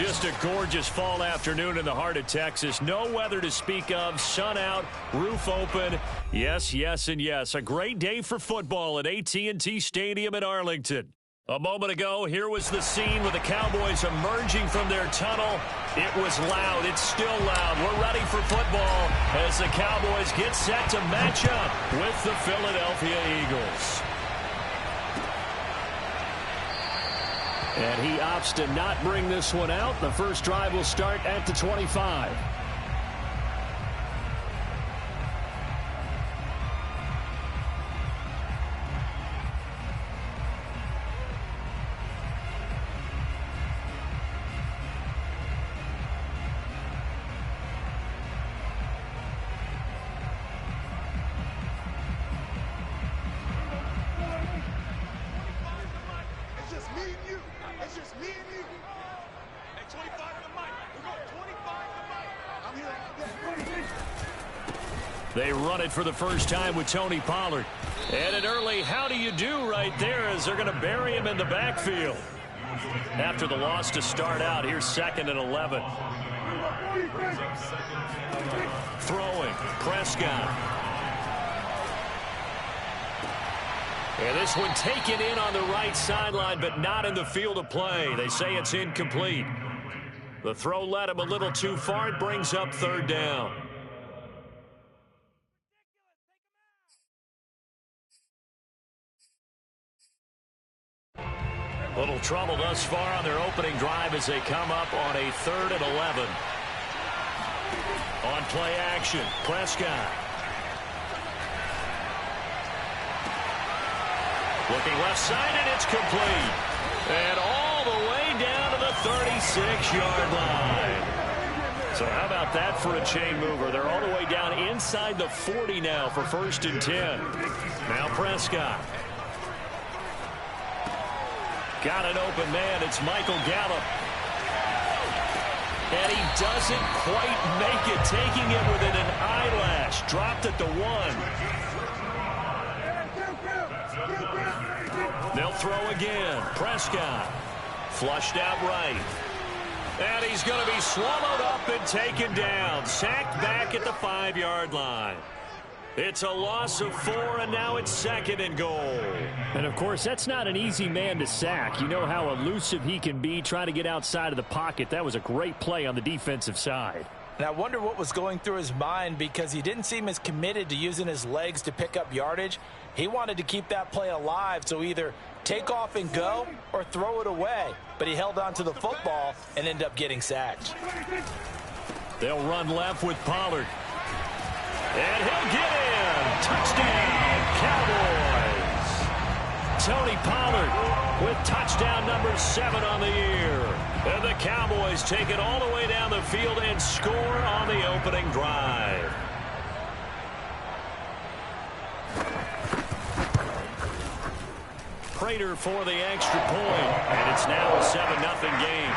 Just a gorgeous fall afternoon in the heart of Texas. No weather to speak of. Sun out, roof open. Yes, yes, and yes. A great day for football at AT&T Stadium in Arlington. A moment ago, here was the scene with the Cowboys emerging from their tunnel. It was loud. It's still loud. We're ready for football as the Cowboys get set to match up with the Philadelphia Eagles. And he opts to not bring this one out. The first drive will start at the 25. They run it for the first time with Tony Pollard. And an early how do you do right there as they're going to bury him in the backfield. After the loss to start out, here's 2nd and 11. Throwing, Prescott. And this one taken in on the right sideline, but not in the field of play. They say it's incomplete. The throw led him a little too far. It brings up 3rd down. Little trouble thus far on their opening drive as they come up on a 3rd and 11. On play action, Prescott. Looking left side, and it's complete. And all the way down to the 36-yard line. So how about that for a chain mover? They're all the way down inside the 40 now for 1st and 10. Now Prescott. Got an open man. It's Michael Gallup. And he doesn't quite make it, taking it within an eyelash. Dropped at the 1. They'll throw again. Prescott. Flushed out right. And he's going to be swallowed up and taken down. Sacked back at the 5-yard line. It's a loss of 4, and now it's 2nd and goal. And, of course, that's not an easy man to sack. You know how elusive he can be trying to get outside of the pocket. That was a great play on the defensive side. And I wonder what was going through his mind, because he didn't seem as committed to using his legs to pick up yardage. He wanted to keep that play alive, so either take off and go or throw it away. But he held on to the football and ended up getting sacked. They'll run left with Pollard. And he'll get in. Touchdown, Cowboys. Tony Pollard with touchdown number 7 on the year. And the Cowboys take it all the way down the field and score on the opening drive. Prater for the extra point. And it's now a 7-0 game.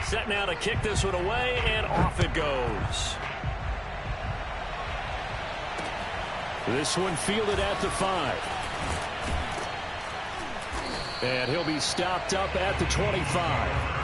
Set now to kick this one away, and off it goes. This one fielded at the 5. And he'll be stopped up at the 25.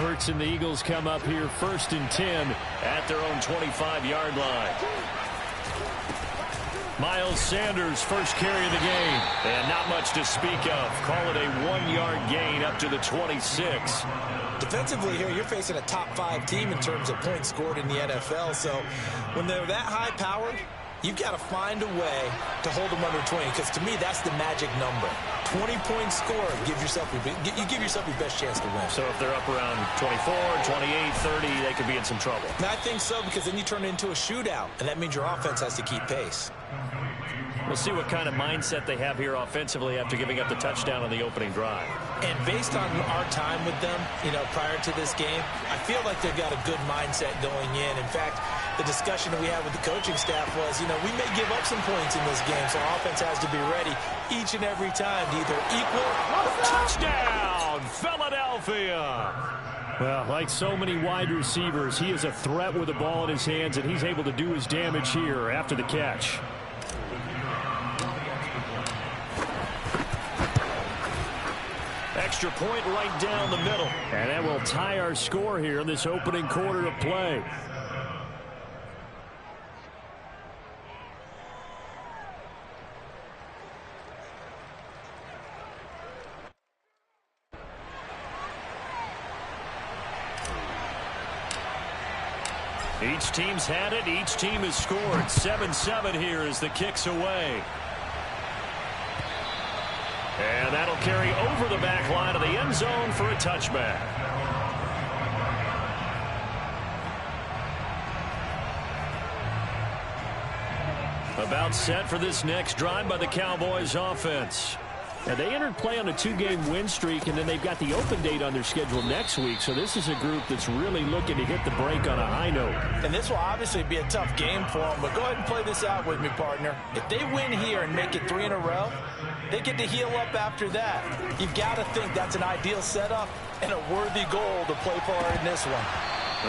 Roberts and the Eagles come up here 1st and 10 at their own 25-yard line. Miles Sanders, first carry of the game. And not much to speak of. Call it a 1-yard gain up to the 26. Defensively here, you're facing a top-5 team in terms of points scored in the NFL. So when they're that high-powered, you've got to find a way to hold them under 20, because to me, that's the magic number. 20-point score, you give yourself your best chance to win. So if they're up around 24, 28, 30, they could be in some trouble. And I think so, because then you turn it into a shootout, and that means your offense has to keep pace. We'll see what kind of mindset they have here offensively after giving up the touchdown on the opening drive. And based on our time with them, prior to this game, I feel like they've got a good mindset going in. In fact, the discussion that we had with the coaching staff was, we may give up some points in this game, so our offense has to be ready each and every time to either equal or touchdown, Philadelphia. Well, like so many wide receivers, he is a threat with the ball in his hands, and he's able to do his damage here after the catch. Extra point right down the middle. And that will tie our score here in this opening quarter of play. Each team's had it. Each team has scored. 7-7 here as the kick's away. And that'll carry over the back line of the end zone for a touchback. About set for this next drive by the Cowboys offense. And they entered play on a 2-game win streak, and then they've got the open date on their schedule next week. So this is a group that's really looking to hit the break on a high note. And this will obviously be a tough game for them, but go ahead and play this out with me, partner. If they win here and make it 3 in a row, they get to heal up after that. You've got to think that's an ideal setup and a worthy goal to play for in this one.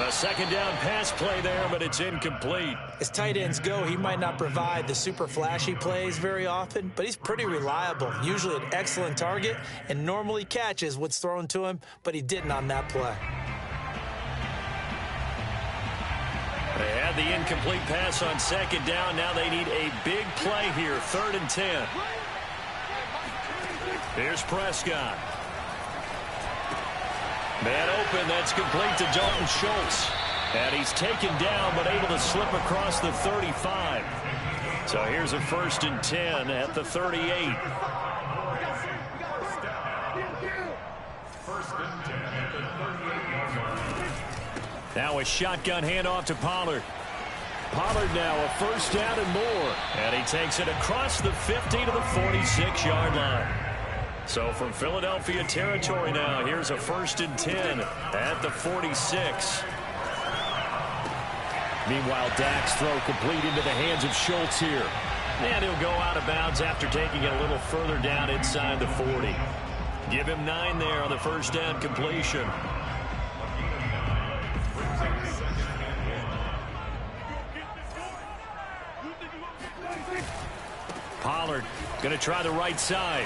A second down pass play there, but it's incomplete. As tight ends go, he might not provide the super flashy plays very often, but he's pretty reliable. Usually an excellent target and normally catches what's thrown to him, but he didn't on that play. They had the incomplete pass on second down. Now they need a big play here, 3rd and 10. Here's Prescott. Man open, that's complete to Dalton Schultz. And he's taken down, but able to slip across the 35. So here's a 1st and 10 at the 38. Now a shotgun handoff to Pollard. Pollard now a 1st down and more. And he takes it across the 50 to the 46-yard line. So from Philadelphia territory now, here's a 1st and 10 at the 46. Meanwhile, Dak's throw complete into the hands of Schultz here. And he'll go out of bounds after taking it a little further down inside the 40. Give him 9 there on the 1st down completion. Pollard going to try the right side.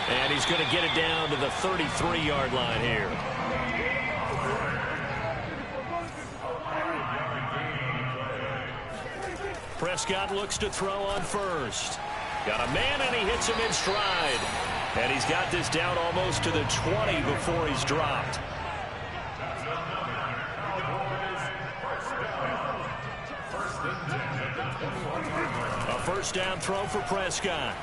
And he's going to get it down to the 33-yard line here. Prescott looks to throw on first. Got a man, and he hits him in stride. And he's got this down almost to the 20 before he's dropped. A 1st down throw for Prescott.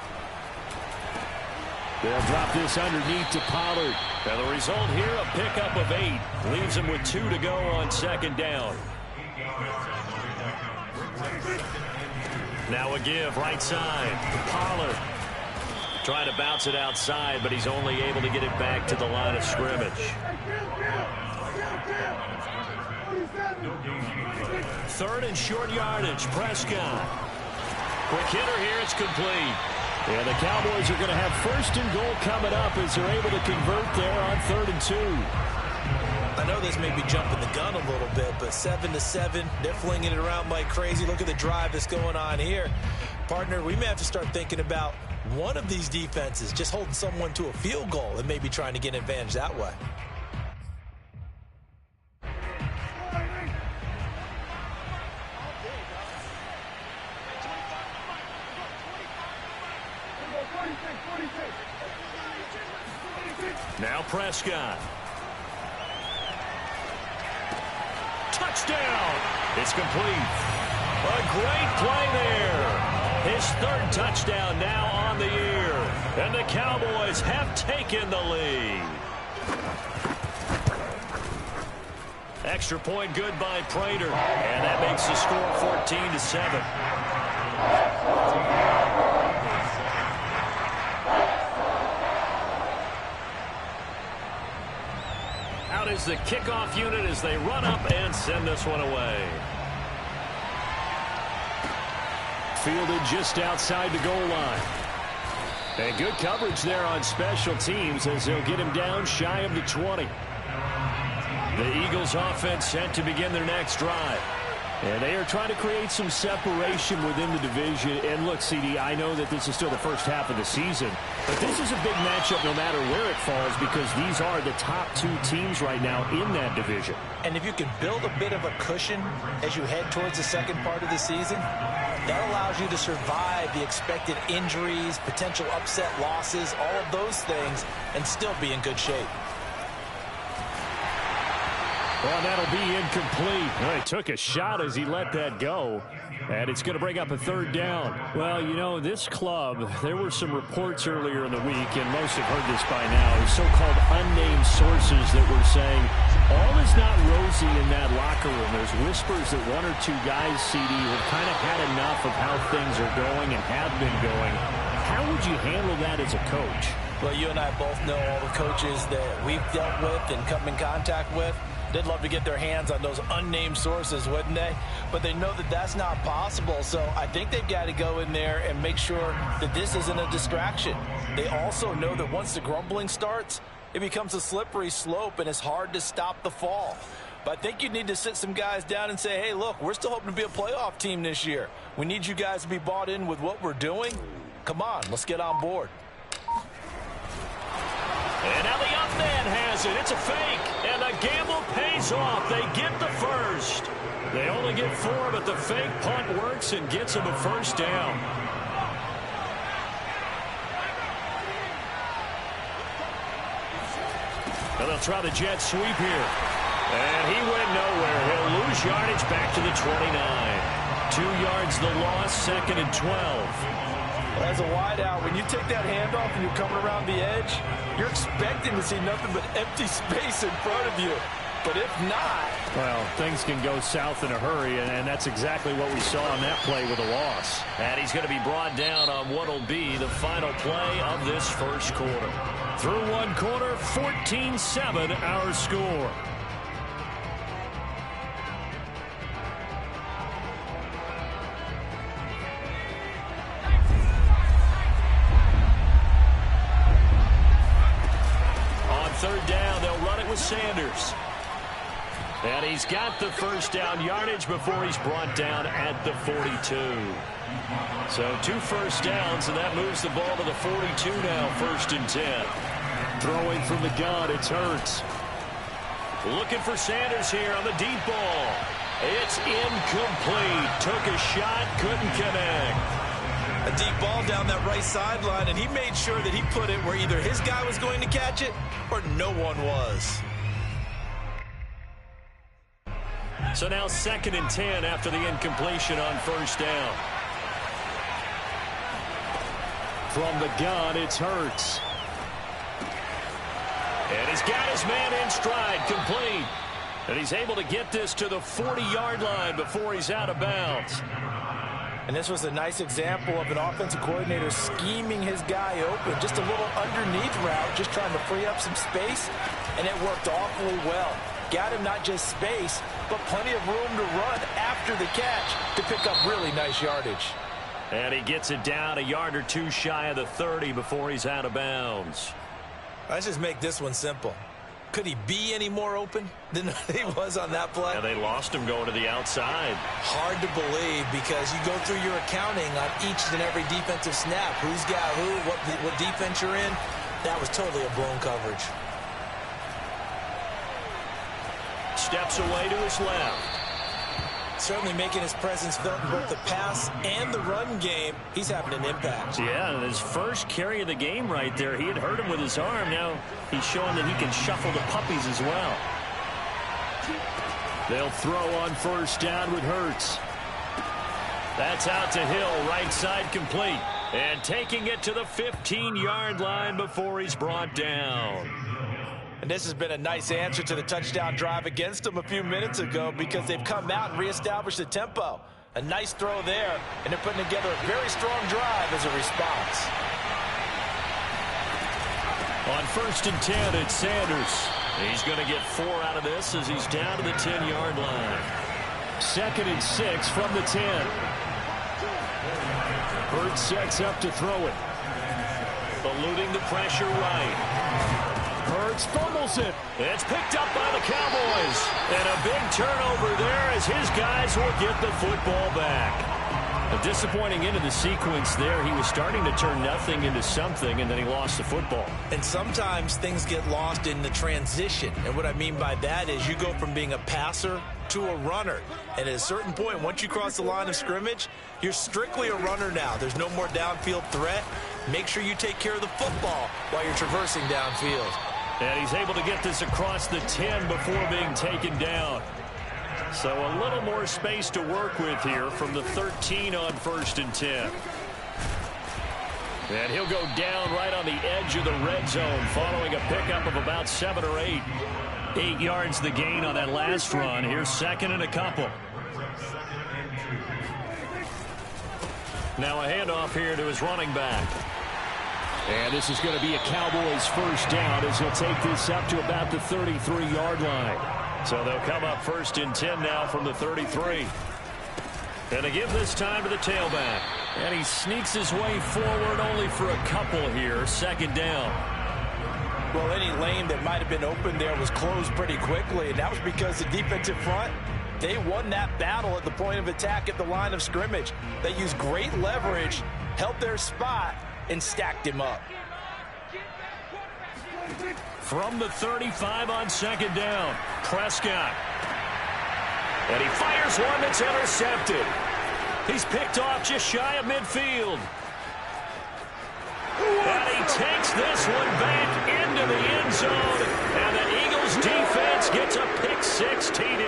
They'll drop this underneath to Pollard. And the result here, a pickup of 8. Leaves him with 2 to go on 2nd down. Now a give, right side. Pollard. Trying to bounce it outside, but he's only able to get it back to the line of scrimmage. 3rd and short yardage, Prescott. Quick hitter here, it's complete. And the Cowboys are going to have 1st and goal coming up as they're able to convert there on 3rd and 2. I know this may be jumping the gun a little bit, but 7-7, they're flinging it around like crazy. Look at the drive that's going on here. Partner, we may have to start thinking about one of these defenses just holding someone to a field goal and maybe trying to get an advantage that way. Now Prescott. Touchdown. It's complete. A great play there. His third touchdown now on the year. And the Cowboys have taken the lead. Extra point good by Prater. And that makes the score 14-7. Out is the kickoff unit as they run up and send this one away. Fielded just outside the goal line. And good coverage there on special teams as they'll get him down shy of the 20. The Eagles offense set to begin their next drive. And they are trying to create some separation within the division. And look, CD, I know that this is still the first half of the season, but this is a big matchup no matter where it falls because these are the top two teams right now in that division. And if you can build a bit of a cushion as you head towards the second part of the season, that allows you to survive the expected injuries, potential upset losses, all of those things, and still be in good shape. Well, that'll be incomplete. Well, he took a shot as he let that go. And it's going to bring up a third down. Well, you know, this club, there were some reports earlier in the week, and most have heard this by now, so-called unnamed sources that were saying all is not rosy in that locker room. There's whispers that one or two guys, CD, have kind of had enough of how things are going and have been going. How would you handle that as a coach? Well, you and I both know all the coaches that we've dealt with and come in contact with. They'd love to get their hands on those unnamed sources, wouldn't they? But they know that that's not possible, so I think they've got to go in there and make sure that this isn't a distraction. They also know that once the grumbling starts, it becomes a slippery slope, and it's hard to stop the fall. But I think you need to sit some guys down and say, hey, look, we're still hoping to be a playoff team this year. We need you guys to be bought in with what we're doing. Come on, let's get on board. And now the up man has it. It's a fake. And the gamble pays off. They get the first. They only get 4, but the fake punt works and gets them a first down. And they'll try the jet sweep here. And he went nowhere. He'll lose yardage back to the 29. 2 yards the loss, 2nd and 12. As a wideout, when you take that handoff and you're coming around the edge, you're expecting to see nothing but empty space in front of you. But if not... well, things can go south in a hurry, and that's exactly what we saw on that play with a loss. And he's going to be brought down on what will be the final play of this first quarter. Through one quarter, 14-7 our score. Third down, they'll run it with Sanders. And he's got the first down yardage before he's brought down at the 42. So 2 first downs, and that moves the ball to the 42 now, 1st and 10. Throwing from the gun, it's Hurts. Looking for Sanders here on the deep ball. It's incomplete. Took a shot, couldn't connect. A deep ball down that right sideline, and he made sure that he put it where either his guy was going to catch it or no one was. So now 2nd and 10 after the incompletion on first down. From the gun, it's Hurts. And he's got his man in stride, complete. And he's able to get this to the 40-yard line before he's out of bounds. And this was a nice example of an offensive coordinator scheming his guy open. Just a little underneath route, just trying to free up some space, and it worked awfully well. Got him not just space, but plenty of room to run after the catch to pick up really nice yardage. And he gets it down a yard or 2 shy of the 30 before he's out of bounds. Let's just make this one simple. Could he be any more open than he was on that play? Yeah, they lost him going to the outside. Hard to believe because you go through your accounting on each and every defensive snap. Who's got who, what defense you're in. That was totally a blown coverage. Steps away to his left. Certainly making his presence felt in both the pass and the run game. He's having an impact. Yeah, his first carry of the game right there. He had hurt him with his arm. Now he's showing that he can shuffle the puppies as well. They'll throw on first down with Hurts. That's out to Hill, right side complete. And taking it to the 15-yard line before he's brought down. And this has been a nice answer to the touchdown drive against them a few minutes ago because they've come out and reestablished the tempo. A nice throw there, and they're putting together a very strong drive as a response. On 1st and 10, it's Sanders. He's going to get 4 out of this as he's down to the 10-yard line. 2nd and 6 from the 10. Hurts sets up to throw it. Eluding the pressure right. Hurts fumbles it. It's picked up by the Cowboys. And a big turnover there as his guys will get the football back. A disappointing end of the sequence there. He was starting to turn nothing into something, and then he lost the football. And sometimes things get lost in the transition. And what I mean by that is you go from being a passer to a runner. And at a certain point, once you cross the line of scrimmage, you're strictly a runner now. There's no more downfield threat. Make sure you take care of the football while you're traversing downfield. And he's able to get this across the 10 before being taken down. So a little more space to work with here from the 13 on 1st and 10. And he'll go down right on the edge of the red zone following a pickup of about 7 or 8. 8 yards the gain on that last run. Here's 2nd and a couple. Now a handoff here to his running back. And this is going to be a Cowboys first down as he'll take this up to about the 33-yard line. So they'll come up 1st and 10 now from the 33. And to give this time to the tailback. And he sneaks his way forward only for a couple here. 2nd down. Well, any lane that might have been open there was closed pretty quickly. And that was because the defensive front, they won that battle at the point of attack at the line of scrimmage. They used great leverage, held their spot, and stacked him up. From the 35 on 2nd down, Prescott. And he fires one that's intercepted. He's picked off just shy of midfield. And he takes this one back into the end zone. And the Eagles defense gets a pick-6 TD.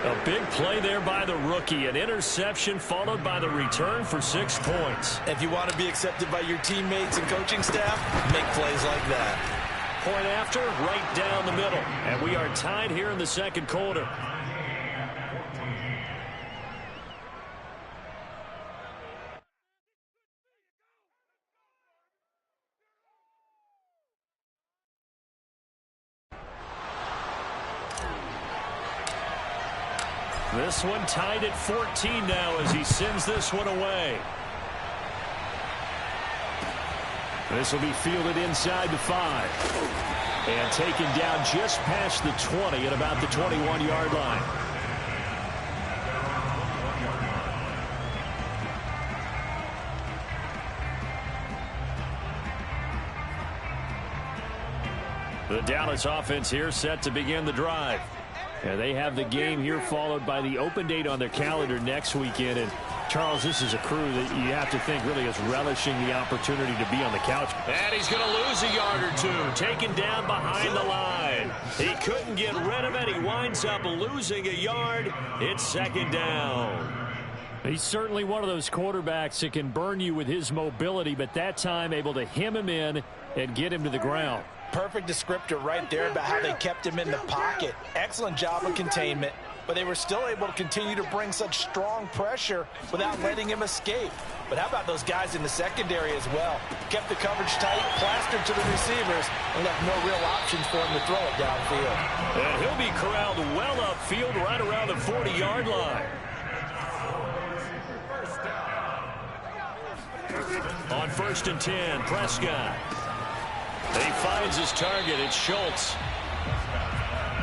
A big play there by the rookie. An interception followed by the return for 6 points. If you want to be accepted by your teammates and coaching staff, make plays like that. Point after, right down the middle. And we are tied here in the 2nd quarter. This one tied at 14 now as he sends this one away. This will be fielded inside the 5. And taken down just past the 20 at about the 21-yard line. The Dallas offense here set to begin the drive. And they have the game here followed by the open date on their calendar next weekend. And Charles, this is a crew that you have to think really is relishing the opportunity to be on the couch. And he's going to lose a yard or 2. Taken down behind the line. He couldn't get rid of it. He winds up losing a yard. It's 2nd down. He's certainly one of those quarterbacks that can burn you with his mobility, but that time able to hem him in and get him to the ground. Perfect descriptor right there about how they kept him in the pocket. Excellent job of containment, but they were still able to continue to bring such strong pressure without letting him escape. But how about those guys in the secondary as well? Kept the coverage tight, plastered to the receivers, and left no real options for him to throw it downfield. And he'll be corralled well upfield right around the 40-yard line. On 1st and 10, Prescott. He finds his target. It's Schultz.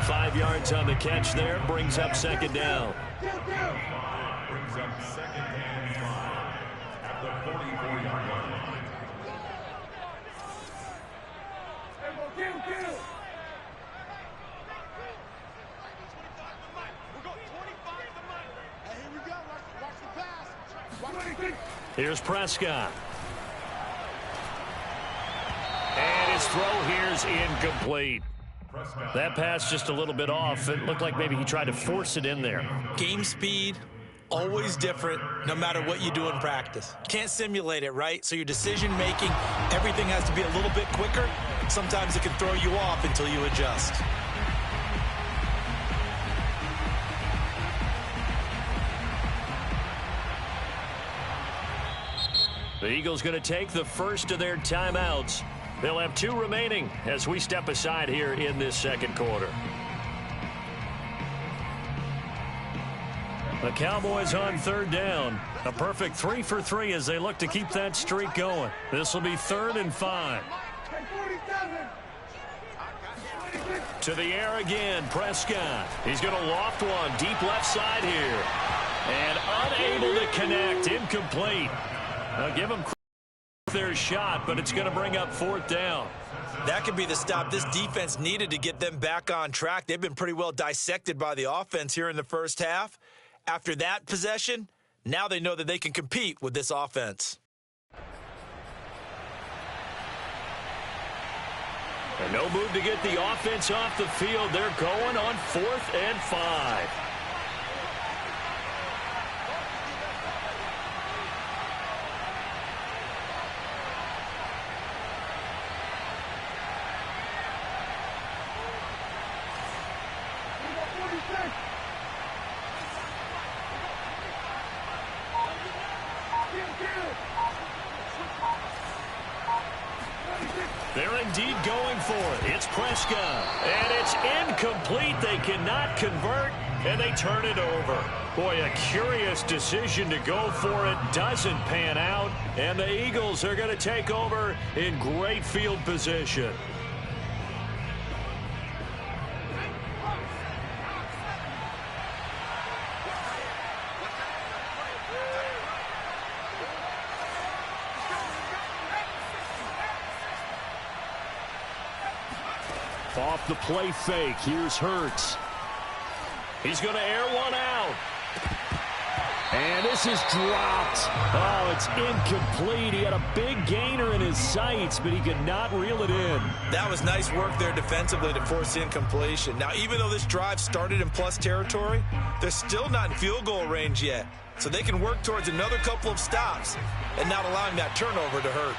5 yards on the catch there. Brings up 2nd down. Brings up 2nd and 5 at the 44-yard line. Here's Prescott. And his throw here's incomplete. That pass just a little bit off. It looked like maybe he tried to force it in there. Game speed, always different, no matter what you do in practice. Can't simulate it, right? So your decision-making, everything has to be a little bit quicker. Sometimes it can throw you off until you adjust. The Eagles going to take the first of their timeouts. They'll have 2 remaining as we step aside here in this second quarter. The Cowboys on 3rd down. A perfect 3 for 3 as they look to keep that streak going. This will be 3rd and 5. To the air again, Prescott. He's going to loft one deep left side here. And unable to connect, incomplete. Now give them their shot, but it's going to bring up 4th down. That could be the stop this defense needed to get them back on track. They've been pretty well dissected by the offense here in the first half. After that possession, now they know that they can compete with this offense. And no move to get the offense off the field. They're going on 4th and 5. They're indeed going for it. It's Prescott. And it's incomplete. They cannot convert, and they turn it over. Boy, a curious decision to go for it. Doesn't pan out. And the Eagles are going to take over in great field position. Off the play fake, here's Hurts. He's going to air one out. And this is dropped. Oh, it's incomplete. He had a big gainer in his sights, but he could not reel it in. That was nice work there defensively to force incompletion. Now, even though this drive started in plus territory, they're still not in field goal range yet. So they can work towards another couple of stops and not allowing that turnover to hurt.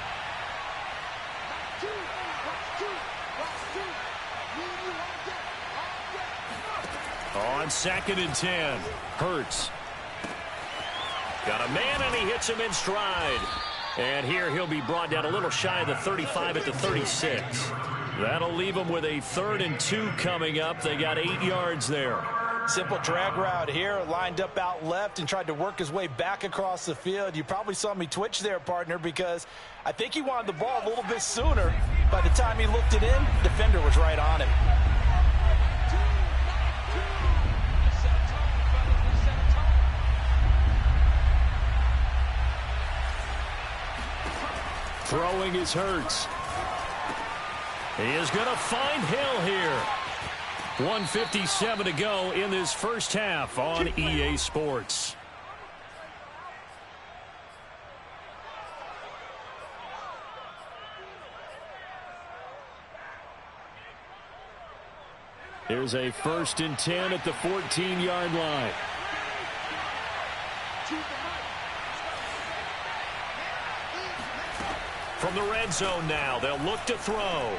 On 2nd and 10, Hurts. Got a man, and he hits him in stride. And here he'll be brought down a little shy of the 35 at the 36. That'll leave him with a 3rd and 2 coming up. They got 8 yards there. Simple drag route here, lined up out left and tried to work his way back across the field. You probably saw me twitch there, partner, because I think he wanted the ball a little bit sooner. By the time he looked it in, defender was right on him. Throwing is Hurts. He is going to find Hill here. 1:57 to go in this first half on EA Sports. Here's a 1st and 10 at the 14-yard line. From the red zone now, they'll look to throw.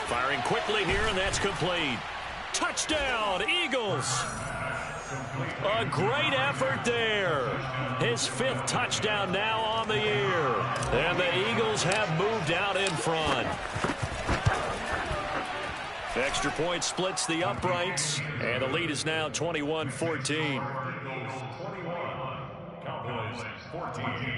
Firing quickly here, and that's complete. Touchdown, Eagles. A great effort there. His 5th touchdown now on the year. And the Eagles have moved out in front. Extra point splits the uprights, and the lead is now 21-14. Cowboys 14.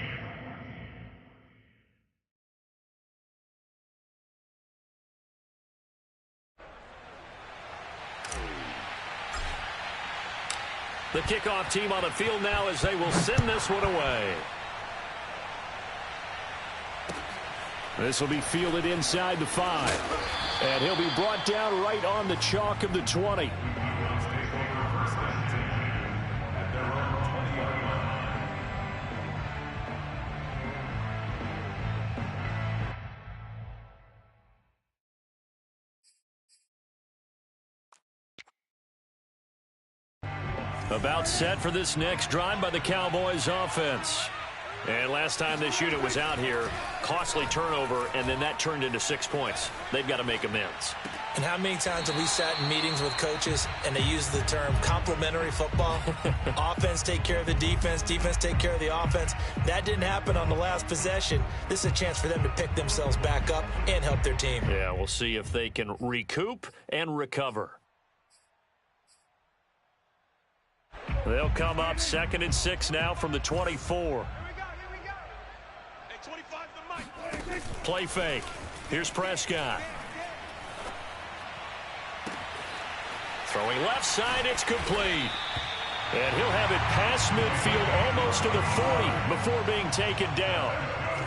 The kickoff team on the field now as they will send this one away. This will be fielded inside the 5. And he'll be brought down right on the chalk of the 20. About set for this next drive by the Cowboys offense. And last time this unit was out here, costly turnover, and then that turned into 6 points. They've got to make amends. And how many times have we sat in meetings with coaches and they use the term complementary football? Offense take care of the defense, defense take care of the offense. That didn't happen on the last possession. This is a chance for them to pick themselves back up and help their team. Yeah, we'll see if they can recoup and recover. They'll come up 2nd and 6 now from the 24. Play fake. Here's Prescott. Throwing left side, it's complete. And he'll have it past midfield almost to the 40 before being taken down.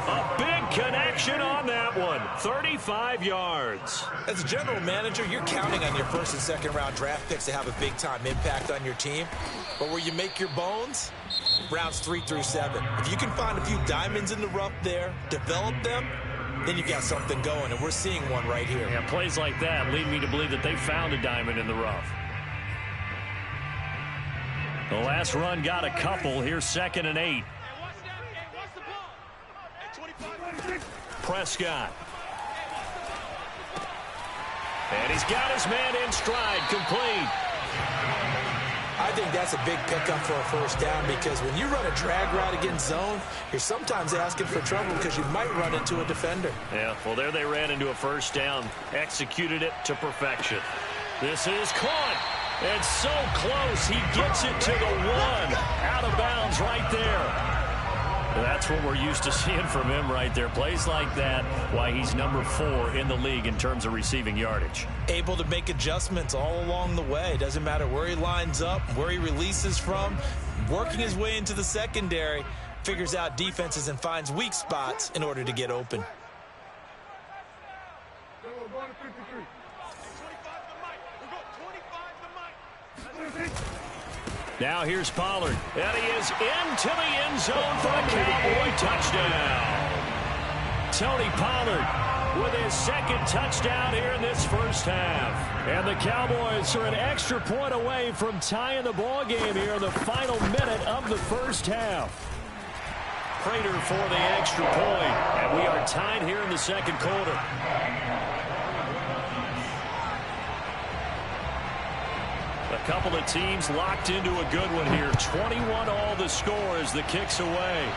A big connection on that one. 35 yards. As a general manager, you're counting on your first and second round draft picks to have a big-time impact on your team. But where you make your bones, rounds 3 through 7. If you can find a few diamonds in the rough there, develop them, then you've got something going, and we're seeing one right here. Yeah, plays like that lead me to believe that they found a diamond in the rough. The last run got a couple. Here's 2nd and 8. Prescott. And he's got his man in stride, complete. I think that's a big pickup for a first down because when you run a drag route against zone, you're sometimes asking for trouble because you might run into a defender. Yeah, well, there they ran into a first down, executed it to perfection. This is caught, and so close, he gets it to the 1. Out of bounds right there. That's what we're used to seeing from him right there. Plays like that, why he's number 4 in the league in terms of receiving yardage. Able to make adjustments all along the way. Doesn't matter where he lines up, where he releases from. Working his way into the secondary, figures out defenses and finds weak spots in order to get open. Now here's Pollard, and he is into the end zone for a Cowboy touchdown. Tony Pollard with his 2nd touchdown here in this first half. And the Cowboys are an extra point away from tying the ball game here in the final minute of the first half. Prater for the extra point, and we are tied here in the second quarter. A couple of teams locked into a good one here. 21 all the score as the kick's away.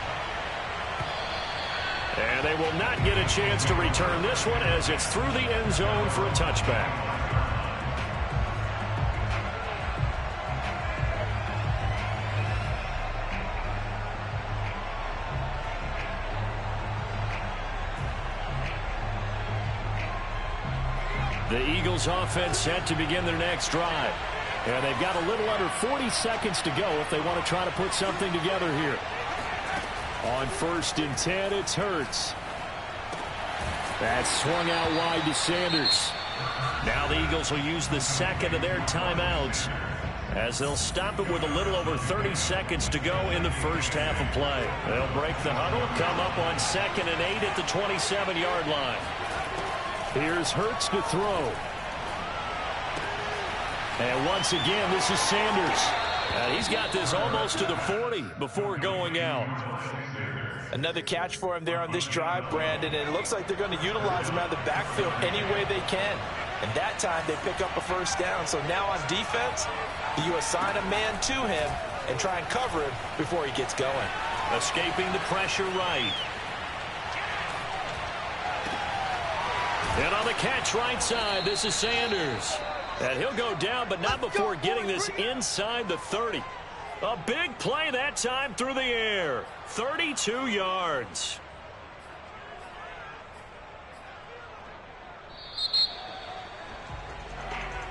And they will not get a chance to return this one as it's through the end zone for a touchback. The Eagles offense set to begin their next drive. And they've got a little under 40 seconds to go if they want to try to put something together here. On 1st and 10, it's Hurts. That's swung out wide to Sanders. Now the Eagles will use the 2nd of their timeouts as they'll stop it with a little over 30 seconds to go in the first half of play. They'll break the huddle, come up on 2nd and 8 at the 27-yard line. Here's Hurts to throw. And once again, this is Sanders. He's got this almost to the 40 before going out. Another catch for him there on this drive, Brandon, and it looks like they're going to utilize him out of the backfield any way they can. And that time they pick up a first down. So now on defense, you assign a man to him and try and cover him before he gets going. Escaping the pressure right. And on the catch right side, this is Sanders. And he'll go down, but not before getting this inside the 30. A big play that time through the air. 32 yards.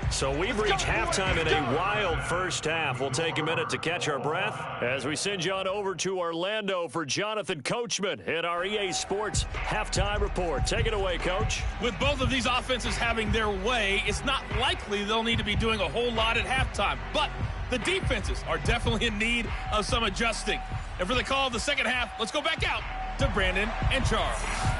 So we've reached halftime in a wild first half. We'll take a minute to catch our breath as we send you on over to Orlando for Jonathan Coachman at our EA Sports Halftime Report. Take it away, Coach. With both of these offenses having their way, it's not likely they'll need to be doing a whole lot at halftime. But the defenses are definitely in need of some adjusting. And for the call of the second half, let's go back out to Brandon and Charles.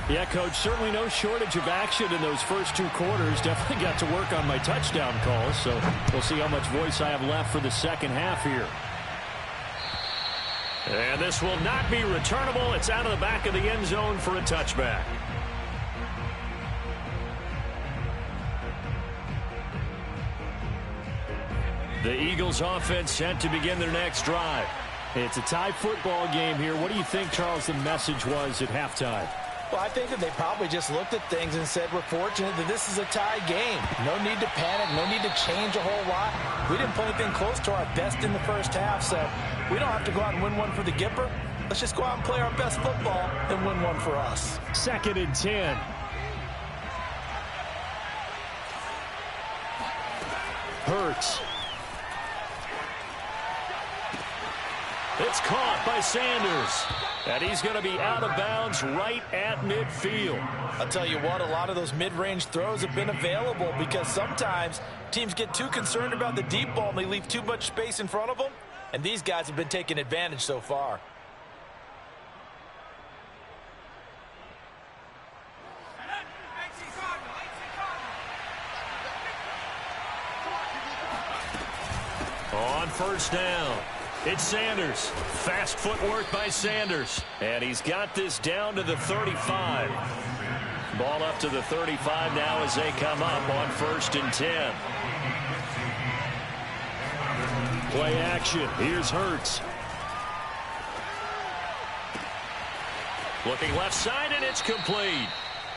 Yeah, Coach, certainly no shortage of action in those first 2 quarters. Definitely got to work on my touchdown calls, so we'll see how much voice I have left for the second half here. And this will not be returnable. It's out of the back of the end zone for a touchback. The Eagles offense set to begin their next drive. It's a tie football game here. What do you think, Charles, the message was at halftime? Well, I think that they probably just looked at things and said, we're fortunate that this is a tie game. No need to panic, no need to change a whole lot. We didn't play anything close to our best in the first half, so we don't have to go out and win one for the Gipper. Let's just go out and play our best football and win one for us. 2nd and 10. Hurts. It's caught by Sanders. And he's going to be out of bounds right at midfield. I'll tell you what, a lot of those mid-range throws have been available because sometimes teams get too concerned about the deep ball and they leave too much space in front of them. And these guys have been taking advantage so far. On first down, it's Sanders. Fast footwork by Sanders. And he's got this down to the 35. Ball up to the 35 now as they come up on 1st and 10. Play action. Here's Hurts. Looking left side, and it's complete.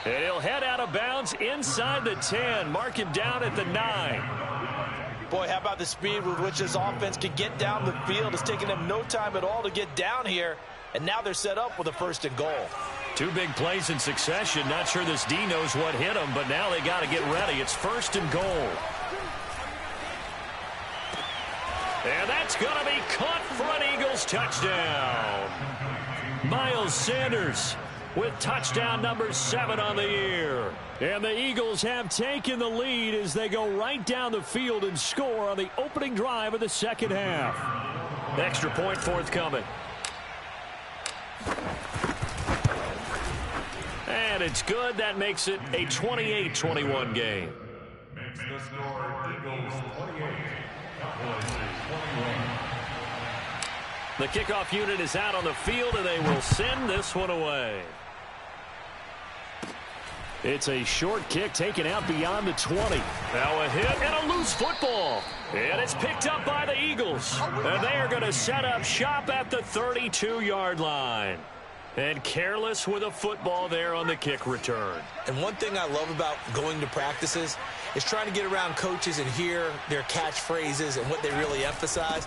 And he'll head out of bounds inside the 10. Mark him down at the 9. Boy, how about the speed with which this offense can get down the field? It's taken them no time at all to get down here, and now they're set up with a 1st and goal. 2 big plays in succession. Not sure this D knows what hit him, but now they got to get ready. It's 1st and goal. And that's going to be caught for an Eagles touchdown. Miles Sanders with touchdown number 7 on the year. And the Eagles have taken the lead as they go right down the field and score on the opening drive of the second half. Extra point forthcoming. And it's good. That makes it a 28-21 game. Makes the score Eagles 28, Cowboys 21. The kickoff unit is out on the field, and they will send this one away. It's a short kick taken out beyond the 20. Now a hit and a loose football. And it's picked up by the Eagles. And they are going to set up shop at the 32-yard line. And careless with a football there on the kick return. And one thing I love about going to practices is trying to get around coaches and hear their catchphrases and what they really emphasize.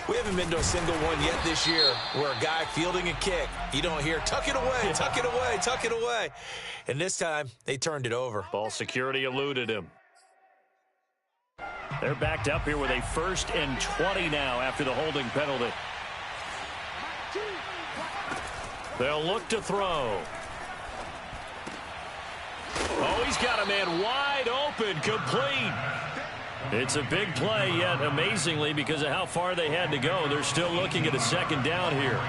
We haven't been to a single one yet this year where a guy fielding a kick, you don't hear, tuck it away, tuck it away, tuck it away. And this time, they turned it over. Ball security eluded him. They're backed up here with a 1st and 20 now after the holding penalty. They'll look to throw. Oh, he's got a man wide open, complete. It's a big play, yet amazingly, because of how far they had to go, they're still looking at a 2nd down here.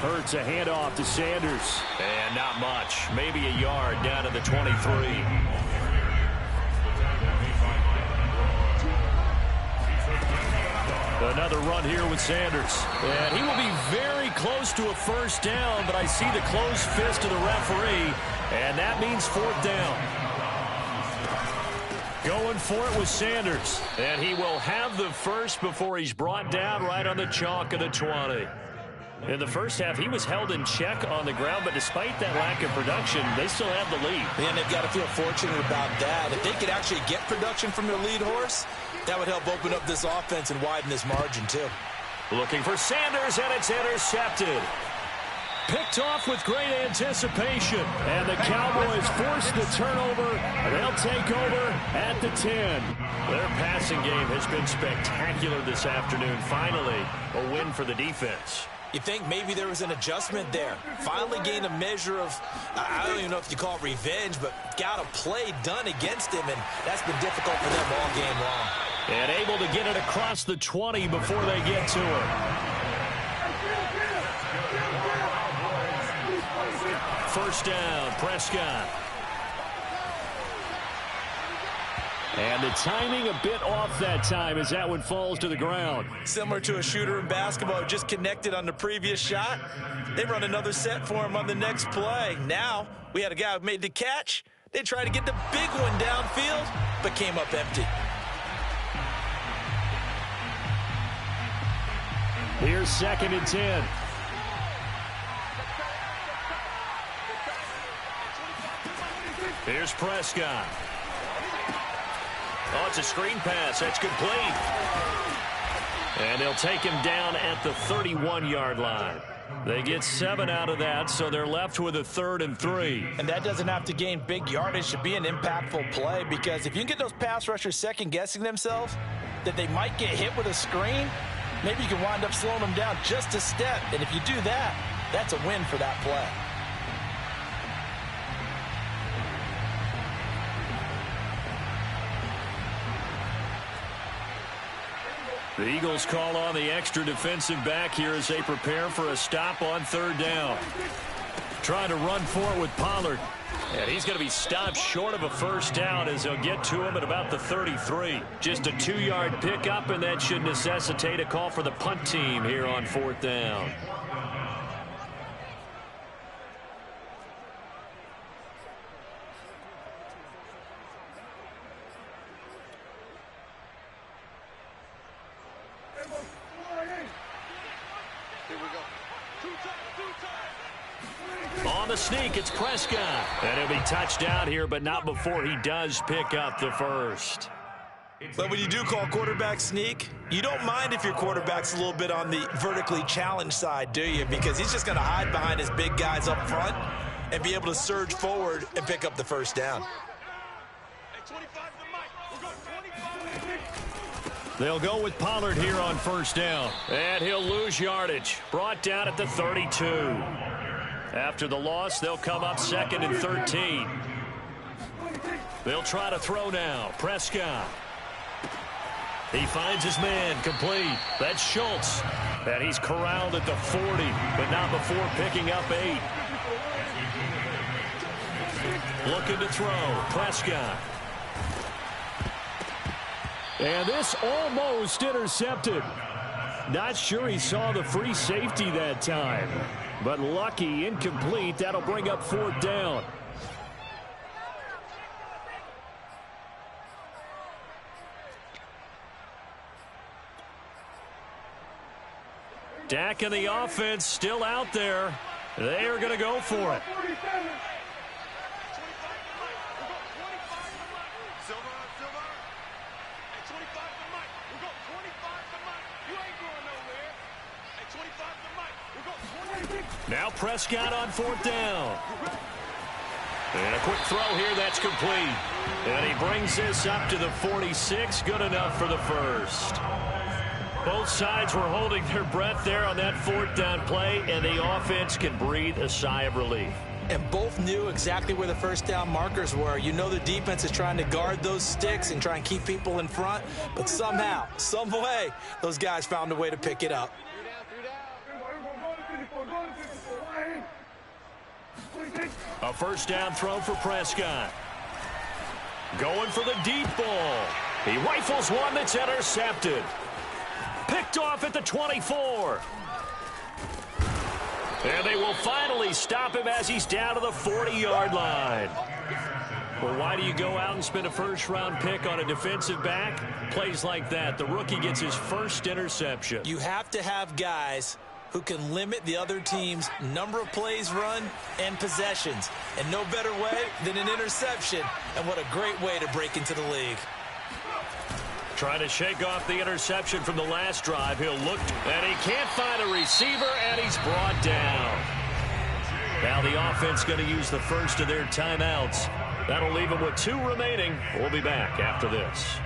Hurts a handoff to Sanders. And not much. Maybe a yard down to the 23. Another run here with Sanders. And he will be very close to a 1st down, but I see the closed fist of the referee, and that means 4th down. Going for it with Sanders. And he will have the first before he's brought down right on the chalk of the 20. In the first half, he was held in check on the ground, but despite that lack of production, they still have the lead. And they've got to feel fortunate about that. If they could actually get production from their lead horse, that would help open up this offense and widen this margin, too. Looking for Sanders, and it's intercepted. Picked off with great anticipation. And the Cowboys force the turnover. They'll take over at the 10. Their passing game has been spectacular this afternoon. Finally, a win for the defense. You think maybe there was an adjustment there. Finally gained a measure of, I don't even know if you call it revenge, but got a play done against him, and that's been difficult for them all game long. And able to get it across the 20 before they get to it. First down, Prescott. And the timing a bit off that time as that one falls to the ground. Similar to a shooter in basketball who just connected on the previous shot. They run another set for him on the next play. Now we had a guy who made the catch. They tried to get the big one downfield, but came up empty. Here's 2nd and 10. Here's Prescott. Oh, it's a screen pass. That's complete. And they'll take him down at the 31-yard line. They get 7 out of that, so they're left with a 3rd and 3. And that doesn't have to gain big yardage to be an impactful play, because if you can get those pass rushers second-guessing themselves that they might get hit with a screen, maybe you can wind up slowing them down just a step. And if you do that, that's a win for that play. The Eagles call on the extra defensive back here as they prepare for a stop on 3rd down. Trying to run for it with Pollard. And he's going to be stopped short of a 1st down as they'll get to him at about the 33. Just a 2-yard pickup, and that should necessitate a call for the punt team here on 4th down. On the sneak, it's Prescott. And he'll be touched down here, but not before he does pick up the 1st. But when you do call quarterback sneak, you don't mind if your quarterback's a little bit on the vertically challenged side, do you? Because he's just going to hide behind his big guys up front and be able to surge forward and pick up the 1st down. They'll go with Pollard here on 1st down. And he'll lose yardage. Brought down at the 32. After the loss, they'll come up 2nd and 13. They'll try to throw now. Prescott. He finds his man, complete. That's Schultz. And he's corralled at the 40, but not before picking up 8. Looking to throw. Prescott. And this almost intercepted. Not sure he saw the free safety that time. But lucky, incomplete. That'll bring up 4th down. Dak and the offense still out there. They are going to go for it. Now Prescott on 4th down. And a quick throw here, that's complete. And he brings this up to the 46, good enough for the 1st. Both sides were holding their breath there on that 4th down play, and the offense can breathe a sigh of relief. And both knew exactly where the 1st down markers were. You know the defense is trying to guard those sticks and try and keep people in front, but somehow, some way, those guys found a way to pick it up. A 1st down throw for Prescott. Going for the deep ball. He rifles one that's intercepted. Picked off at the 24. And they will finally stop him as he's down to the 40-yard line. Well, why do you go out and spend a 1st-round pick on a defensive back? Plays like that, the rookie gets his 1st interception. You have to have guys who can limit the other team's number of plays run and possessions. And no better way than an interception. And what a great way to break into the league. Trying to shake off the interception from the last drive. He'll look, and he can't find a receiver, and he's brought down. Now the offense going to use the 1st of their timeouts. That'll leave them with 2 remaining. We'll be back after this.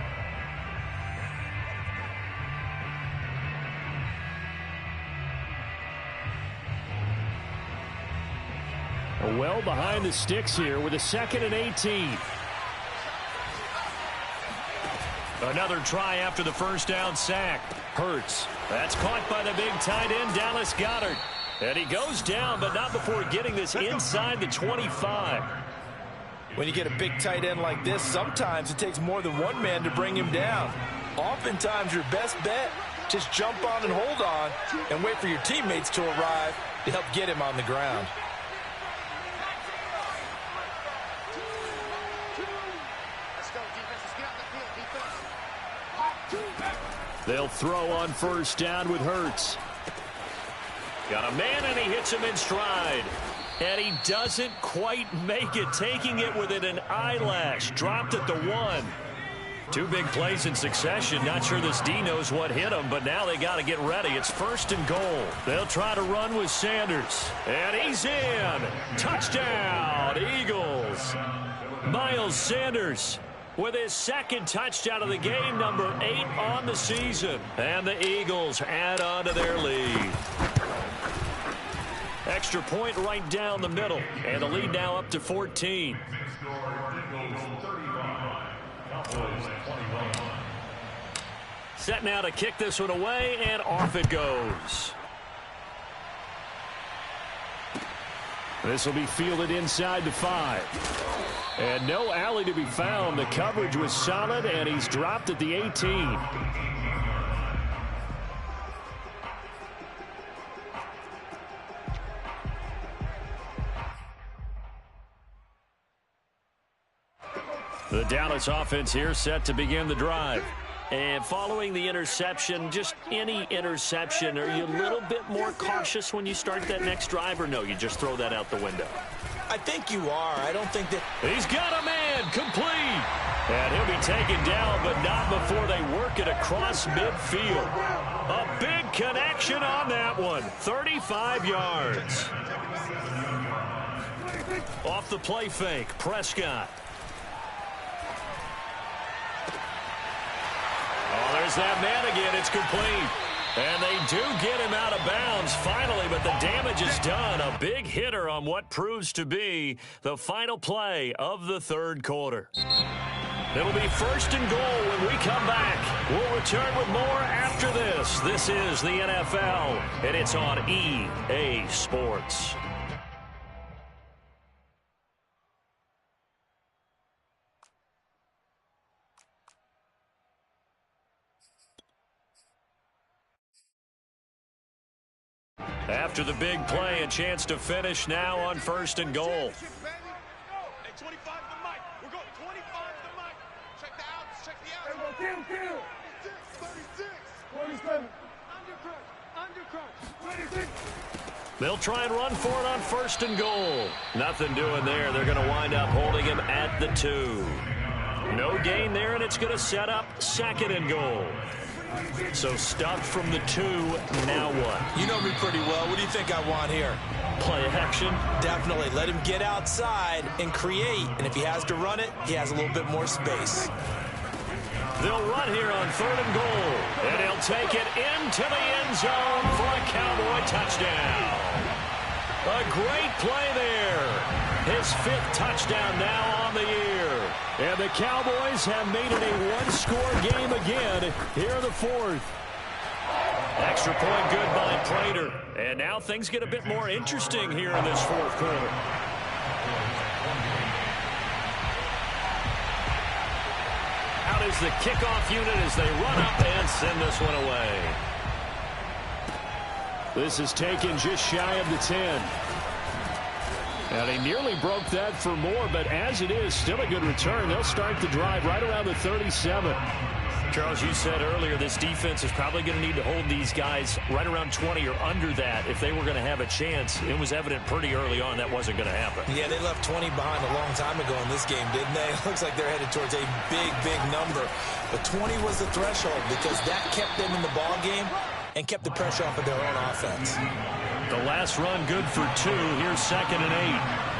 Well behind the sticks here with a 2nd and 18. Another try after the 1st down sack. Hurts. That's caught by the big tight end, Dallas Goedert. And he goes down, but not before getting this inside the 25. When you get a big tight end like this, sometimes it takes more than one man to bring him down. Oftentimes, your best bet, just jump on and hold on and wait for your teammates to arrive to help get him on the ground. They'll throw on first down with Hurts. Got a man, and he hits him in stride. And he doesn't quite make it, taking it within an eyelash. Dropped at the 1. Two big plays in succession. Not sure this D knows what hit him, but now they got to get ready. It's first and goal. They'll try to run with Sanders. And he's in. Touchdown, Eagles. Miles Sanders with his second touchdown of the game, number 8 on the season. And the Eagles add on to their lead. Extra point right down the middle. And the lead now up to 14. Set now to kick this one away, and off it goes. This will be fielded inside the 5. And no alley to be found. The coverage was solid, and he's dropped at the 18. The Dallas offense here set to begin the drive. And following the interception, just any interception, are you a little bit more cautious when you start that next drive, or no, you just throw that out the window? I think you are. I don't think that... He's got a man, complete. And he'll be taken down, but not before they work it across midfield. A big connection on that one. 35 yards. Off the play fake, Prescott. Oh, there's that man again. It's complete. And they do get him out of bounds finally, but the damage is done. A big hitter on what proves to be the final play of the third quarter. It'll be first and goal when we come back. We'll return with more after this. This is the NFL, and it's on EA Sports. After the big play, a chance to finish now on first and goal. They'll try and run for it on first and goal. Nothing doing there. They're going to wind up holding him at the 2. No gain there, and it's going to set up second and goal. So stuffed from the 2, now what? You know me pretty well. What do you think I want here? Play action? Definitely. Let him get outside and create. And if he has to run it, he has a little bit more space. They'll run here on third and goal. And he'll take it into the end zone for a Cowboy touchdown. A great play there. His 5th touchdown now on the year. And the Cowboys have made it a one-score game again here in the 4th. Extra point good by Prater. And now things get a bit more interesting here in this 4th quarter. Out is the kickoff unit as they run up and send this one away. This is taken just shy of the 10. And he nearly broke that for more, but as it is, still a good return. They'll start the drive right around the 37. Charles, you said earlier this defense is probably going to need to hold these guys right around 20 or under that if they were going to have a chance. It was evident pretty early on that wasn't going to happen. Yeah, they left 20 behind a long time ago in this game, didn't they? It looks like they're headed towards a big, big number. But 20 was the threshold because that kept them in the ball game and kept the pressure off of their own offense. The last run good for 2. Here's second and 8.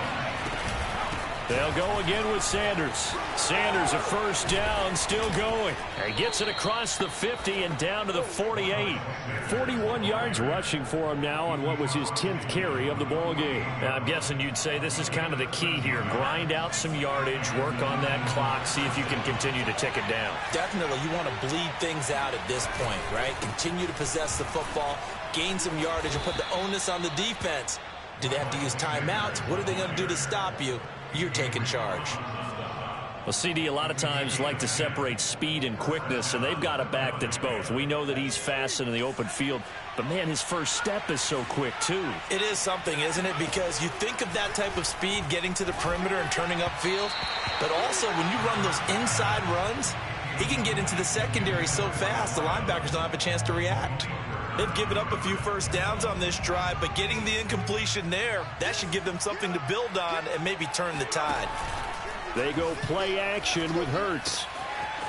They'll go again with Sanders. Sanders, a first down, still going. He gets it across the 50 and down to the 48. 41 yards rushing for him now on what was his 10th carry of the ball game. Now, I'm guessing you'd say this is kind of the key here. Grind out some yardage, work on that clock, see if you can continue to tick it down. Definitely, you want to bleed things out at this point, right? Continue to possess the football, gain some yardage, and put the onus on the defense. Do they have to use timeouts? What are they going to do to stop you? you're taking charge. Well, CD a lot of times like to separate speed and quickness, and they've got a back that's both. We know that he's fast in the open field, but, man, his first step is so quick, too. It is something, isn't it? Because you think of that type of speed getting to the perimeter and turning upfield, but also when you run those inside runs, he can get into the secondary so fast the linebackers don't have a chance to react. They've given up a few first downs on this drive, but getting the incompletion there, that should give them something to build on and maybe turn the tide. They go play action with Hurts.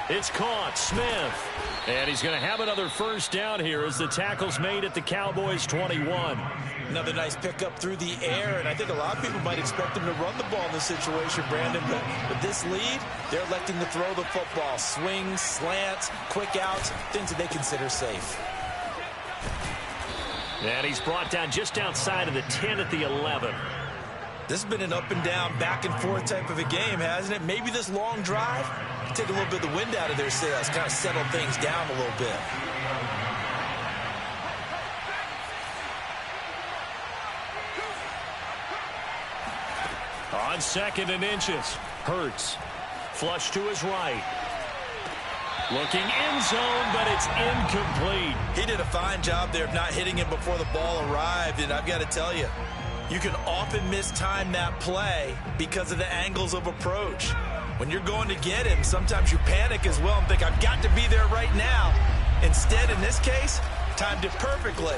It's caught. Smith. And he's going to have another first down here as the tackle's made at the Cowboys' 21. Another nice pickup through the air, and I think a lot of people might expect him to run the ball in this situation, Brandon, but with this lead, they're electing to throw the football. Swings, slants, quick outs, things that they consider safe. And he's brought down just outside of the 10 at the 11. This has been an up and down, back and forth type of a game, hasn't it? Maybe this long drive can take a little bit of the wind out of their sails, kind of settle things down a little bit. On 2nd and inches, Hurts. Flush to his right. Looking end zone, but it's incomplete. He did a fine job there of not hitting him before the ball arrived, and I've got to tell you, you can often mistime that play because of the angles of approach. When you're going to get him, sometimes you panic as well and think, I've got to be there right now. Instead, in this case, timed it perfectly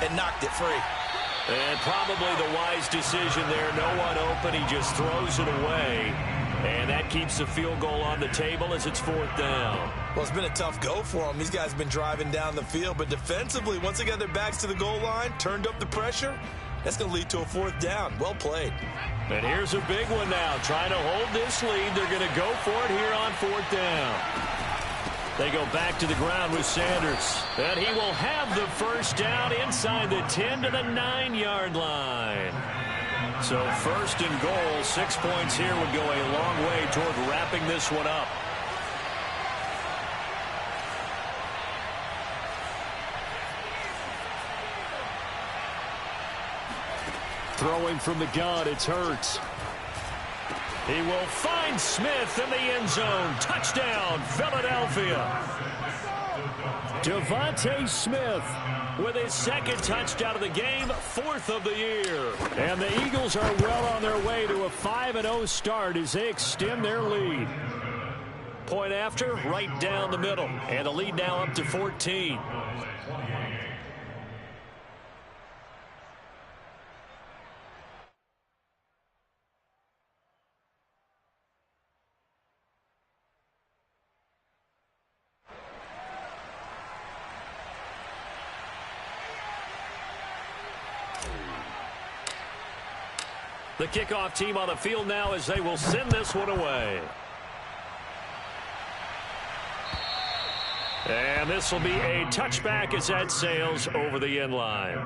and knocked it free. And probably the wise decision there. No one open. He just throws it away. And that keeps the field goal on the table as it's 4th down. Well, it's been a tough go for them. These guys have been driving down the field. But defensively, once they got their backs to the goal line, turned up the pressure, that's going to lead to a 4th down. Well played. And here's a big one now. Trying to hold this lead. They're going to go for it here on 4th down. They go back to the ground with Sanders. And he will have the first down inside the 10 to the 9-yard line. So 1st and goal, 6 points here would go a long way toward wrapping this one up. Throwing from the gun, it's Hurts. He will find Smith in the end zone. Touchdown, Philadelphia. Devontae Smith with his 2nd touchdown of the game, 4th of the year. And the Eagles are well on their way to a 5-0 start as they extend their lead. Point after, right down the middle. And the lead now up to 14. The kickoff team on the field now as they will send this one away. And this will be a touchback as that sails over the end line.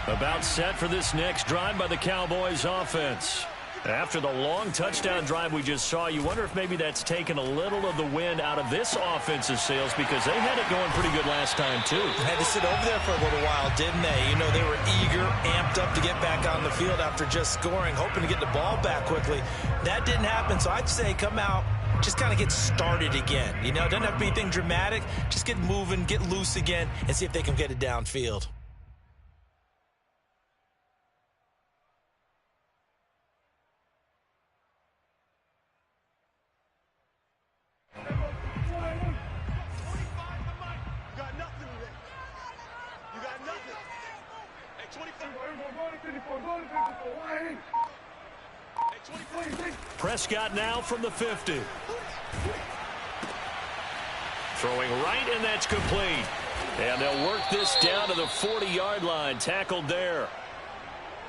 About set for this next drive by the Cowboys offense. After the long touchdown drive we just saw, you wonder if maybe that's taken a little of the wind out of this offense's sails because they had it going pretty good last time, too. Had to sit over there for a little while, didn't they? You know, they were eager, amped up to get back on the field after just scoring, hoping to get the ball back quickly. That didn't happen, so I'd say come out, just kind of get started again. You know, it doesn't have to be anything dramatic. Just get moving, get loose again, and see if they can get it downfield. Prescott now from the 50. Throwing right, and that's complete. And they'll work this down to the 40-yard line. Tackled there.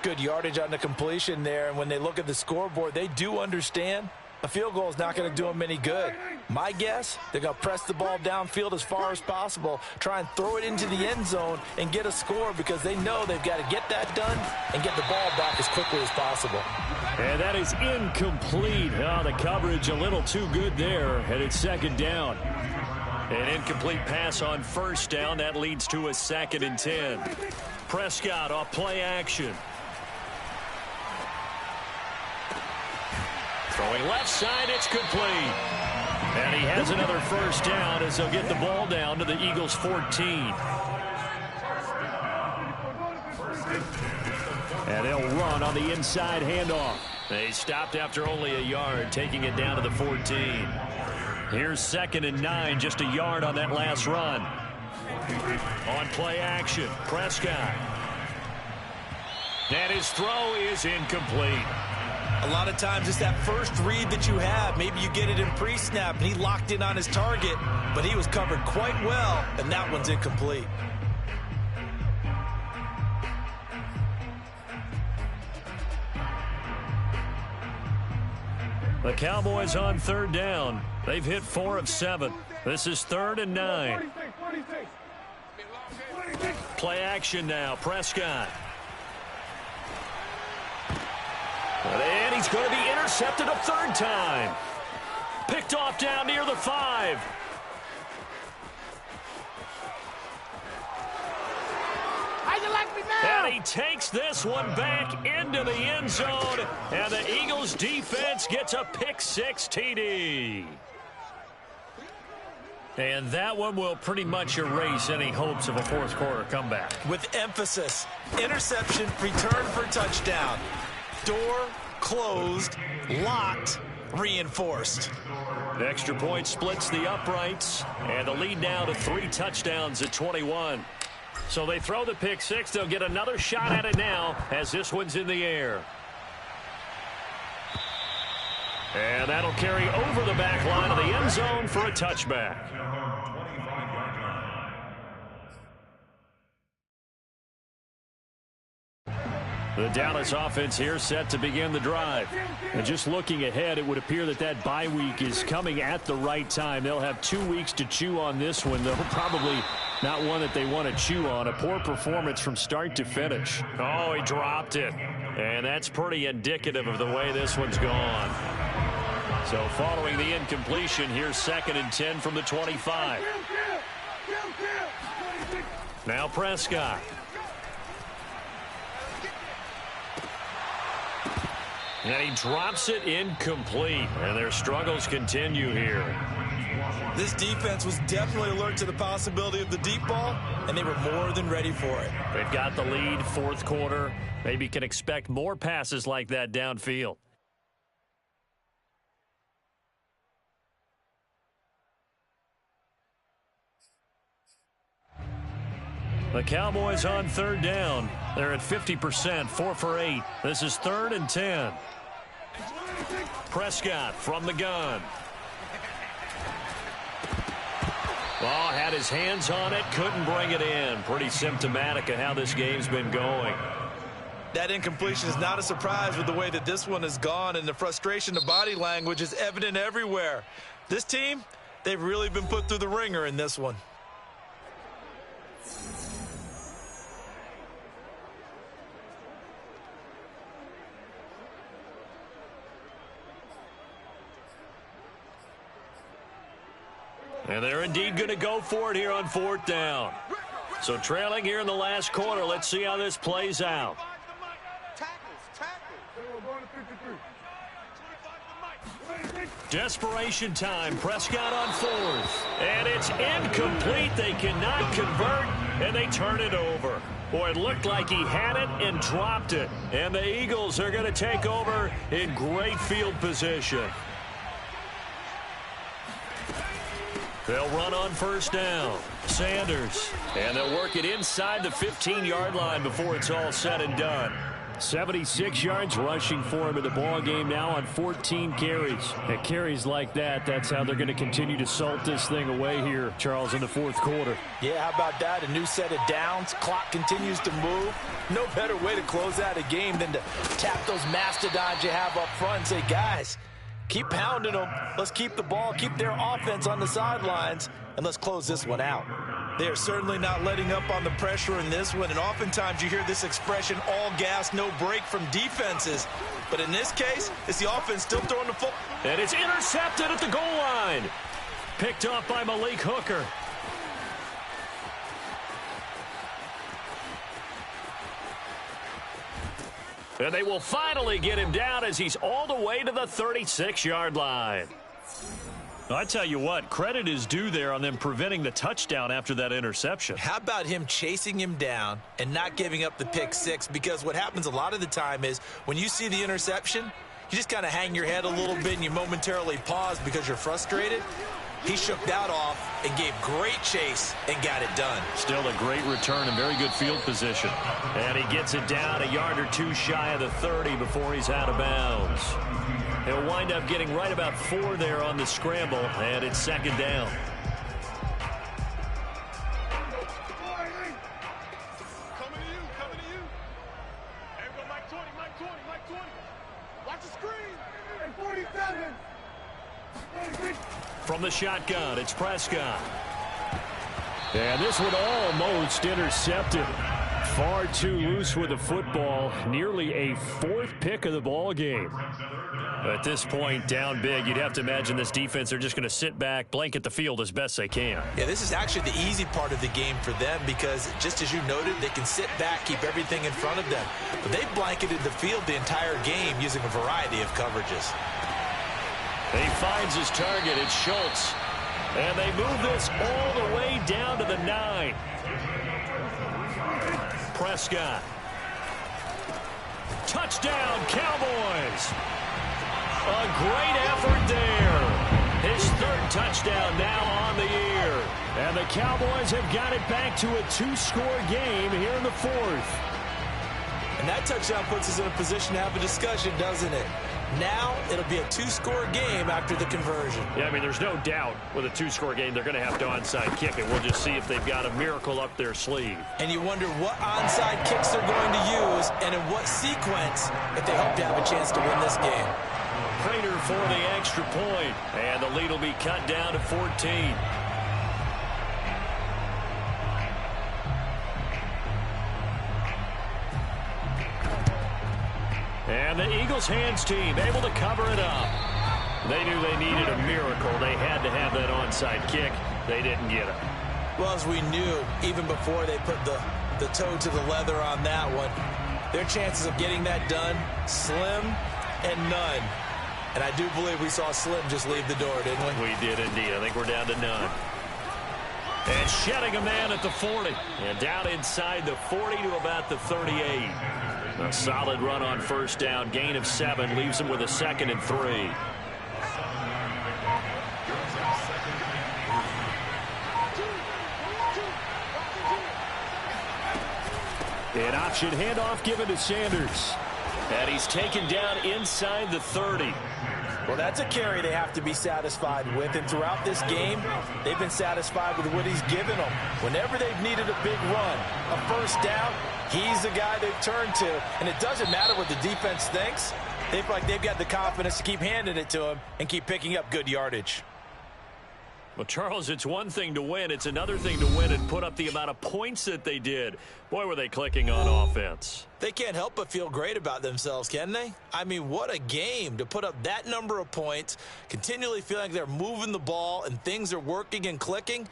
Good yardage on the completion there. And when they look at the scoreboard, they do understand a field goal is not going to do them any good. My guess, they're going to press the ball downfield as far as possible, try and throw it into the end zone and get a score because they know they've got to get that done and get the ball back as quickly as possible. And that is incomplete. Oh, the coverage a little too good there, and it's second down. An incomplete pass on first down. That leads to a 2nd and 10. Prescott off play action. Throwing left side, it's complete. And he has another first down as they'll get the ball down to the Eagles' 14. And they'll run on the inside handoff. They stopped after only a yard, taking it down to the 14. Here's 2nd and 9, just a yard on that last run. On play action, Prescott. And his throw is incomplete. A lot of times it's that first read that you have. Maybe you get it in pre-snap, and he locked in on his target, but he was covered quite well, and that one's incomplete. The Cowboys on 3rd down. They've hit 4 of 7. This is 3rd and 9. Play action now, Prescott. And he's going to be intercepted a 3rd time. Picked off down near the 5. And he takes this one back into the end zone, and the Eagles defense gets a pick-6 TD. And that one will pretty much erase any hopes of a fourth-quarter comeback. With emphasis, interception, return for touchdown. Door closed, locked, reinforced. The extra point splits the uprights, and the lead now to 3 touchdowns at 21. So they throw the pick-6. They'll get another shot at it now as this one's in the air. And that'll carry over the back line of the end zone for a touchback. The Dallas offense here set to begin the drive. And just looking ahead, it would appear that that bye week is coming at the right time. They'll have 2 weeks to chew on this one, though probably not one that they want to chew on. A poor performance from start to finish. Oh, he dropped it. And that's pretty indicative of the way this one's gone. So following the incompletion, here's 2nd and 10 from the 25. Now Prescott. And he drops it incomplete. And their struggles continue here. This defense was definitely alert to the possibility of the deep ball, and they were more than ready for it. They've got the lead, 4th quarter. Maybe can expect more passes like that downfield. The Cowboys on 3rd down. They're at 50%, 4 for 8. This is 3rd and 10. Prescott from the gun. Well, had his hands on it, couldn't bring it in. Pretty symptomatic of how this game's been going. That incompletion is not a surprise with the way that this one has gone, and the frustration, the body language is evident everywhere. This team, they've really been put through the ringer in this one. And they're indeed going to go for it here on 4th down. So trailing here in the last quarter. Let's see how this plays out. Desperation time. Prescott on 4th. And it's incomplete. They cannot convert, and they turn it over. Boy, it looked like he had it and dropped it. And the Eagles are going to take over in great field position. They'll run on 1st down. Sanders. And they'll work it inside the 15-yard line before it's all said and done. 76 yards rushing for him in the ball game now on 14 carries. And carries like that, that's how they're going to continue to salt this thing away here, Charles, in the 4th quarter. Yeah, how about that? A new set of downs. Clock continues to move. No better way to close out a game than to tap those mastodons you have up front and say, guys, keep pounding them. Let's keep the ball, keep their offense on the sidelines, and let's close this one out. They are certainly not letting up on the pressure in this one, and oftentimes you hear this expression, all gas, no break from defenses. But in this case, it's the offense still throwing the football. And it's intercepted at the goal line. Picked off by Malik Hooker. And they will finally get him down as he's all the way to the 36-yard line. I tell you what, credit is due there on them preventing the touchdown after that interception. How about him chasing him down and not giving up the pick six? Because what happens a lot of the time is when you see the interception, you just kind of hang your head a little bit and you momentarily pause because you're frustrated. He shook that off and gave great chase and got it done. Still a great return and very good field position. And he gets it down a yard or two shy of the 30 before he's out of bounds. He'll wind up getting right about 4 there on the scramble, and it's second down. Coming to you. There we go, Mike 20. Watch the screen. And 47. From the shotgun, it's Prescott. And this one almost intercepted. Far too loose with the football. Nearly a 4th pick of the ball game. At this point, down big, you'd have to imagine this defense are just going to sit back, blanket the field as best they can. Yeah, this is actually the easy part of the game for them because, just as you noted, they can sit back, keep everything in front of them. But they've blanketed the field the entire game using a variety of coverages. He finds his target. It's Schultz. And they move this all the way down to the 9. Prescott. Touchdown, Cowboys. A great effort there. His 3rd touchdown now on the year. And the Cowboys have got it back to a 2-score game here in the 4th. And that touchdown puts us in a position to have a discussion, doesn't it? Now it'll be a 2-score game after the conversion. Yeah, I mean, there's no doubt with a 2-score game they're going to have to onside kick it. We'll just see if they've got a miracle up their sleeve. And you wonder what onside kicks they're going to use and in what sequence if they hope to have a chance to win this game. Prater for the extra point, and the lead will be cut down to 14. And the Eagles hands team able to cover it up. They knew they needed a miracle. They had to have that onside kick. They didn't get it. Well, as we knew, even before they put the toe to the leather on that one, their chances of getting that done, slim and none. And I do believe we saw Slim just leave the door, didn't we? We did indeed. I think we're down to none. And shedding a man at the 40. And down inside the 40 to about the 38. A solid run on first down. Gain of 7 leaves him with a 2nd and 3. An option handoff given to Sanders. And he's taken down inside the 30. Well, that's a carry they have to be satisfied with. And throughout this game, they've been satisfied with what he's given them. Whenever they've needed a big run, a first down, he's the guy they've turned to. And it doesn't matter what the defense thinks. They feel like they've got the confidence to keep handing it to him and keep picking up good yardage. Well, Charles, it's one thing to win. It's another thing to win and put up the amount of points that they did. Boy, were they clicking on offense. They can't help but feel great about themselves, can they? I mean, what a game to put up that number of points, continually feeling like they're moving the ball and things are working and clicking.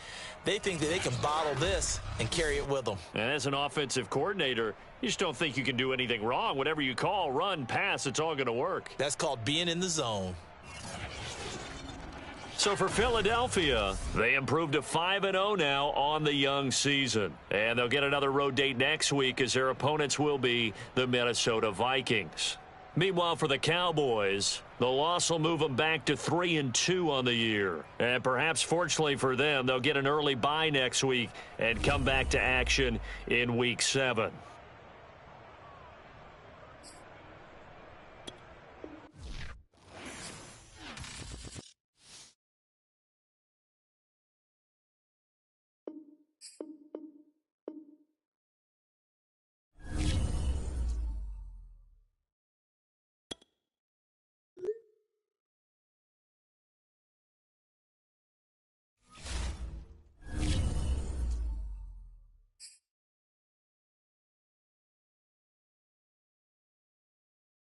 They think that they can bottle this and carry it with them. And as an offensive coordinator, you just don't think you can do anything wrong. Whatever you call, run, pass, it's all going to work. That's called being in the zone. So for Philadelphia, they improved to 5-0 now on the young season. And they'll get another road date next week as their opponents will be the Minnesota Vikings. Meanwhile, for the Cowboys, the loss will move them back to 3-2 on the year. And perhaps fortunately for them, they'll get an early bye next week and come back to action in Week 7.